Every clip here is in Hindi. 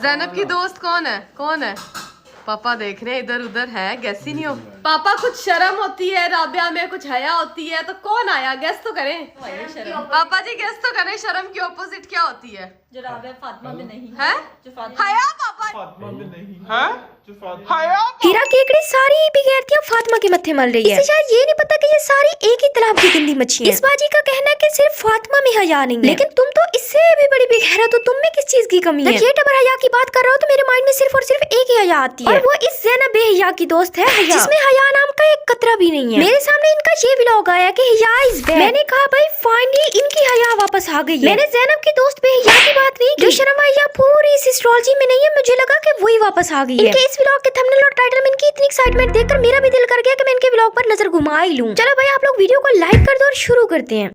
जैनब की दोस्त कौन है? कौन है? पापा देख रहे हैं इधर उधर है, गैस ही नहीं हो। पापा कुछ शर्म होती है राबिया में, कुछ हया होती है, तो कौन आया? गैस तो करें। पापा जी गैस तो करें, शर्म की ऑपोजिट क्या होती है? जो राबिया फातिमा में नहीं है, जो फातिमा हया पापा फातिमा में नहीं है, जो फातिमा हीरा केकड़ी सारी बेगैरतियां फातिमा के मत्थे मल रही है। इसे शायद ये नहीं पता कि ये सारी एक ही तालाब की गंदी मच्छी है। इस बाजी का कहना है कि सिर्फ फातिमा में हया नहीं है, लेकिन तुम तो इससे भी बड़ी बेगैरत हो, तुम में किस चीज की कमी है? ये टबर हया की बात कर रहा हो तो मेरे माइंड में सिर्फ और सिर्फ एक ही हया आती है, और वो इस ज़ैनब बेहया की दोस्त है हया, जिसमें हया नाम का एक कतरा भी नहीं है। मेरे सामने इनका ये व्लॉग आया कि हया इज बैक। मैंने कहा भाई फाइनली इनकी हया वापस आ गई है। मैंने ज़ैनब की दोस्त बेहया की बात नहीं की, जो शर्म हया पूरी इस एस्ट्रोलॉजी में नहीं है, मुझे लगा कि वही वापस आ गई है। इनके इस व्लॉग के थंबनेल और टाइटल में इनकी इतनी एक्साइटमेंट देखकर मेरा भी दिल कर गया कि मैं इनके व्लॉग पर नजर घुमा ही लूं। चलो भाई आप लोग वीडियो को लाइक कर दो और शुरू करते हैं।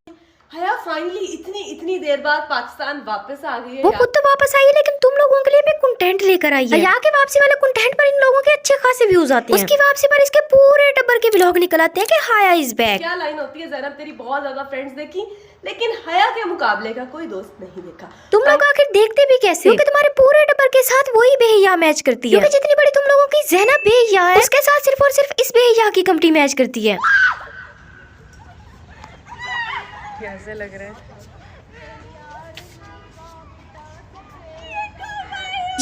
हया फाइनली इतनी देर बाद पाकिस्तान वापस आ गई है। वो खुद तो वापस आई है, लेकिन तुम लोगों के लिए भी कंटेंट लेकर आई है। हया के वापसी वाले कंटेंट पर इन लोगों के अच्छे खासे व्यूज आते हैं। उसकी वापसी पर इसके पूरे टब्बर के व्लॉग निकल आते हैं कि हया इज बैक। क्या लाइन होती है, ज़ैनब तेरी बहुत ज्यादा फ्रेंड्स देखी, लेकिन हया के मुकाबले का कोई दोस्त नहीं देखा। तुम लोग आखिर देखते भी कैसे? क्योंकि तुम्हारे पूरे टब्बर के साथ वही बेहया मैच करती है। क्योंकि जितनी बड़ी तुम लोगों की ज़ैनब बेहया है, उसके साथ सिर्फ और सिर्फ इस बेहया की कंपनी मैच करती है। कैसे लग रहा है?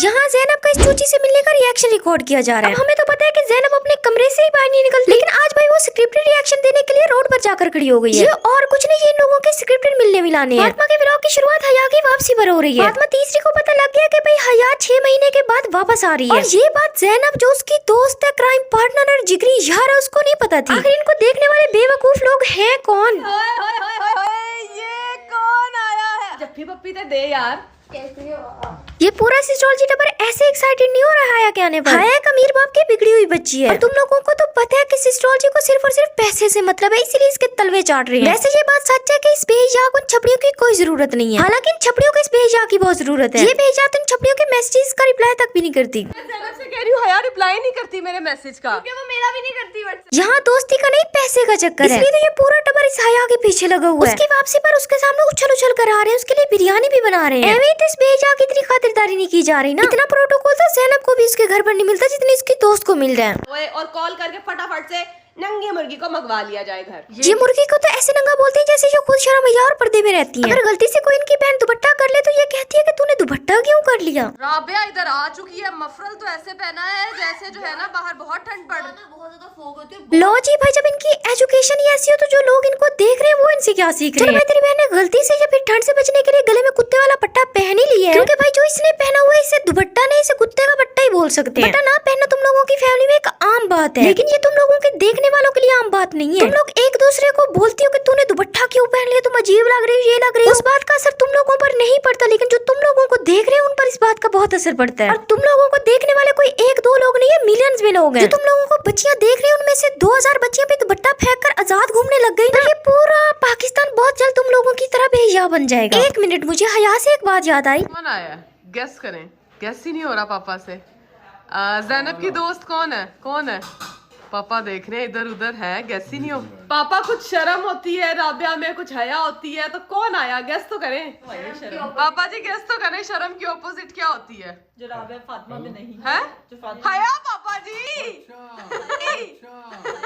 यहाँ ज़ैनब का इस चूची से मिलने का रिएक्शन रिकॉर्ड किया जा रहा है। अब हमें तो पता है कि ज़ैनब अपने कमरे से ही बाहर नहीं निकलती, लेकिन आज भाई वो स्क्रिप्टेड रिएक्शन देने के लिए रोड पर जाकर खड़ी हो गई है। ये और कुछ नहीं, ये इन लोगों के स्क्रिप्टेड मिलने मिलाने हैं। फातिमा के व्लॉग की शुरुआत हया की वापसी पर हो रही है। फातिमा तीसरी को पता लग गया कि भाई हया 6 महीने के बाद वापस आ रही है, और ये बात ज़ैनब जो उसकी दोस्त है, क्राइम पार्टनर और जिगरी यार है, उसको नहीं पता थी। आखिर इनको देखने वाले बेवकूफ लोग हैं कौन? ये कौन आया है? जफ्फी पप्पी तो दे यार। ये पूरा एस्ट्रोलॉजी टबर ऐसे एक्साइटेड नहीं हो रहा है के आने पर। हया एक अमीर बाप की बिगड़ी हुई बच्ची है, और तुम लोगों को तो पता है कि एस्ट्रोलॉजी को सिर्फ और सिर्फ पैसे से मतलब है, इसीलिए इसके तलवे चाट रहे हैं। वैसे ये बात सच है कि इस बेहिजा को इन छपड़ियों की कोई जरूरत नहीं है, हालांकि इन छपड़ियों को इस बेहिजा की बहुत जरूरत है। ये बेहिजा तो इन छपड़ियों के मैसेजेस का रिप्लाई तक भी नहीं करती। मैं ज़ैनब से कह रही हूँ हया रिप्लाई नहीं करती मेरे मैसेज का, क्योंकि वो मेरा भी नहीं करती व्हाट्सएप। यहाँ दोस्ती का नहीं पैसे का चक्कर है, इसलिए तो ये पूरा टबर इस हया के पीछे लगा हुआ है। उसकी वापसी पर उसके सामने उछल उछल कर आ रहे हैं, उसके लिए बिरयानी भी बना रहे हैं। एवं तो इस बेहिजा की इतनी खातिरदारी नहीं की जा रही ना। इतना प्रोटोकॉल तो ज़ैनब को भी इसके घर पर नहीं मिलता जितनी इसकी दोस्त को मिल रहा है। और कॉल करके फटाफट से नंगी मुर्गी को मंगवा लिया जाए घर। ये मुर्गी को तो ऐसे नंगा बोलते हैं जैसे जो खुद शर्मैया और पर्दे में रहती है। अगर गलती से कोई इनकी बहन दुपट्टा कर ले तो ये कहती है कि तूने दुपट्टा क्यों कर लिया? राबिया इधर आ चुकी है, मफरल तो ऐसे पहना है जैसे जो है ना बाहर बहुत ठंड पड़। बहुत ज्यादा फोग होती है। लो जी भाई, जब इनकी एजुकेशन ही ऐसी हो तो जो लोग इनको देख रहे हैं वो इनसे क्या सीख रहे हैं? भाई तेरी बहन ने गलती से या फिर ठंड से बचने के लिए गले में कुत्ते वाला पट्टा पहन ही लिया है, क्योंकि भाई जो इसने पहना हुआ है इसे दुपट्टा नहीं, इसे कुत्ते का पट्टा ही बोल सकते हैं। पट्टा ना पहनना तुम लोगों की फैमिली में एक आम बात है, लेकिन ये तुम लोगों के देखने वालों के लिए आम बात नहीं है। तुम लोग एक दूसरे को बोलती हो कि तूने दुपट्टा क्यों पहन लिया, तुम अजीब लग रही हो, ये लग रही हो। उस बात का असर तुम लोगों पर नहीं पड़ता, लेकिन जो तुम लोगों को देख रहे हैं उन पर इस बात का बहुत असर पड़ता है। और तुम लोगों को देखने वाले कोई एक दो लोग नहीं है, मिलियंस में लोग हैं। जो तुम लोगों को बच्चियां देख रही है उनमें से 2000 बच्चियां भी दुपट्टा फेंक कर आजाद घूमने लग गई ना, ये पूरा पाकिस्तान बहुत जल्द तुम लोगों की तरह बेहिया बन जाएगा। एक मिनट, मुझे हया से एक बात याद आई। कौन आया? गेस करें। गेस ही नहीं हो रहा पापा से। ज़ैनब की दोस्त कौन है? कौन है? पापा देख रहे हैं इधर उधर है, गैस ही नहीं हो। पापा कुछ शर्म होती है राबिया में, कुछ हया होती है, तो कौन आया? गैस तो करें। पापा जी गैस तो करें, शर्म की ऑपोजिट क्या होती है? जो राबिया फातिमा में नहीं है, जो फातिमा हया पापा जी।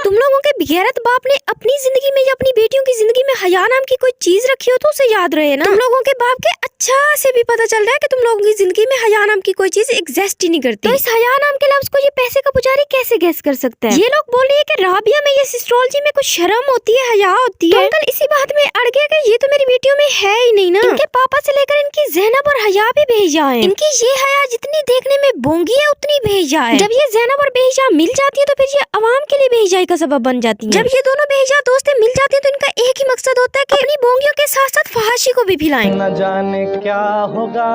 तुम लोगों के बेगैरत बाप ने अपनी जिंदगी में या अपनी बेटियों की जिंदगी में हया नाम की कोई चीज रखी हो तो उसे याद रहे ना। तुम लोगों के बाप के अच्छा से भी पता चल रहा है कि तुम लोगों की जिंदगी में हया नाम की कोई चीज एग्जिस्ट ही नहीं करती। तो इस हया नाम के लफ्ज को ये पैसे का पुजारी कैसे गैस कर सकता है? ये लोग बोल रही है कि राबिया में ये एस्ट्रोलॉजी में कुछ शर्म होती है, हया होती है। तो अंकल इसी बात में अड़ गया कि ये तो मेरी बेटियों में है ही नहीं ना। इनके पापा से लेकर इनकी ज़ैनब और हया भी बेहिजा है। इनकी ये हया जितनी देखने में बोंगी है उतनी बेहिजा है। जब ये ज़ैनब और बेहिजा मिल जाती है तो फिर ये अवाम के लिए बेहिजाई का सबब बन जाती है। जब ये दोनों बेहिजा दोस्तें मिल जाती है तो इनका एक ही मकसद होता है कि अपनी बोंगियों के साथ साथ फहाशी को भी पिलाएं। न जाने क्या होगा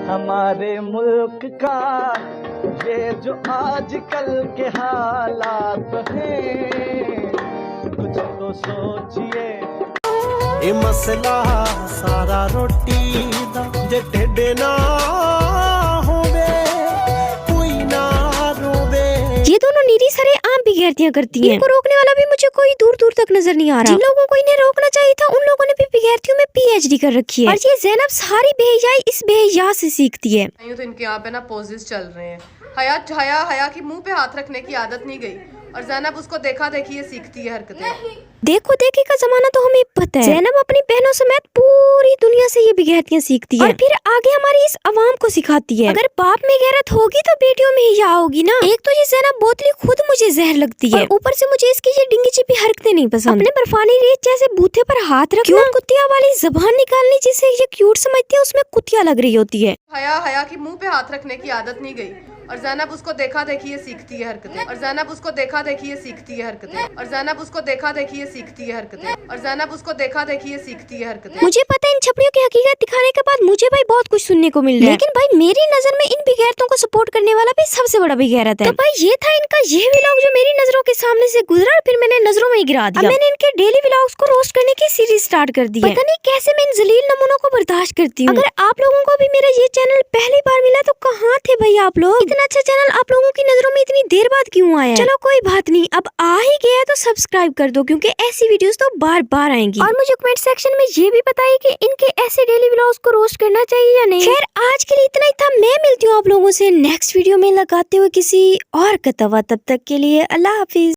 हमारे मुल्क का, ये जो आजकल के हालात हैं, कुछ तो सोचिए। ये मसला सारा रोटी दा जे टेढ़े ना होवे कोई ना रोवे। ये दोनों नीरी सरे आम भी बेगैरतियां करती हैं। इनको रोकने वाला भी मुझे कोई दूर दूर तक नजर नहीं आ रहा। जिन लोगों को इन्हें रोकना चाहिए था उन लोगों ने भी बेगैरतियों में PhD कर रखी है। और ये ज़ैनब सारी बेहयाई इस बेहया से सीखती है। यूं तो इनके यहाँ पे ना पोजेस चल रहे हैं। हया हया हया की मुंह पे हाथ रखने की आदत नहीं गई और ज़ैनब उसको देखा देखी सीखती है हरकतें। देखो देखी का जमाना तो हमें पता है। ज़ैनब अपनी बहनों समेत पूरी दुनिया से ये बेगैरतियां सीखती है और फिर आगे हमारी इस अवाम को सिखाती है। अगर बाप में गैरत होगी तो बेटियों में ही होगी ना। एक तो ये ज़ैनब बोतली खुद मुझे जहर लगती है, ऊपर से मुझे इसकी ये डिंगी चिपी हरकतें नहीं पसंद। अपने बर्फानी रेत जैसे बूथे पर हाथ रखना, कुतिया वाली जबान निकालनी जिसे ये क्यूट समझती है उसमें कुतिया लग रही होती है। हया हया की मुंह पे हाथ रखने की आदत नहीं गई और ज़ैनब उसको देखा देखी सीखती है हरकतें। और ज़ैनब उसको देखा देखी सीखती है हरकतें। और ज़ैनब उसको देखा देखी सीखती है हरकतें। और ज़ैनब उसको देखा देखी सीखती है हरकतें। मुझे पता है इन छपड़ियों की हकीकत दिखाने के बाद मुझे भाई बहुत कुछ सुनने को मिल रहा है, लेकिन भाई मेरी नजर में इन बेगैरतों को सपोर्ट करने वाला भी सबसे बड़ा बेगैरत है। तो भाई ये था इनका ये व्लॉग जो मेरी नजरों के सामने से गुजरा और फिर मैंने नजरों में ही गिरा दिया। अब मैंने इनके डेली व्लॉग्स को रोस्ट करने की सीरीज स्टार्ट कर दी है। पता नहीं कैसे मैं इन जलील नमूनों को बर्दाश्त करती हूँ। अगर आप लोगों को भी मेरा ये चैनल पहली बार मिला तो कहाँ थे भाई आप लोग? इतना अच्छा चैनल आप लोगों की नजरों में इतनी देर बाद क्यों आया? चलो कोई बात नहीं, अब आ ही गया तो सब्सक्राइब कर दो क्योंकि ऐसी वीडियोस तो बार बार आएंगी। और मुझे कमेंट सेक्शन में ये भी बताइए कि इनके ऐसे डेली व्लॉग्स को रोस्ट करना चाहिए या नहीं। खैर आज के लिए इतना ही था। मैं मिलती हूँ आप लोगों से नेक्स्ट वीडियो में लगाते हुए किसी और का तवा। तब तक के लिए अल्लाह हाफिज।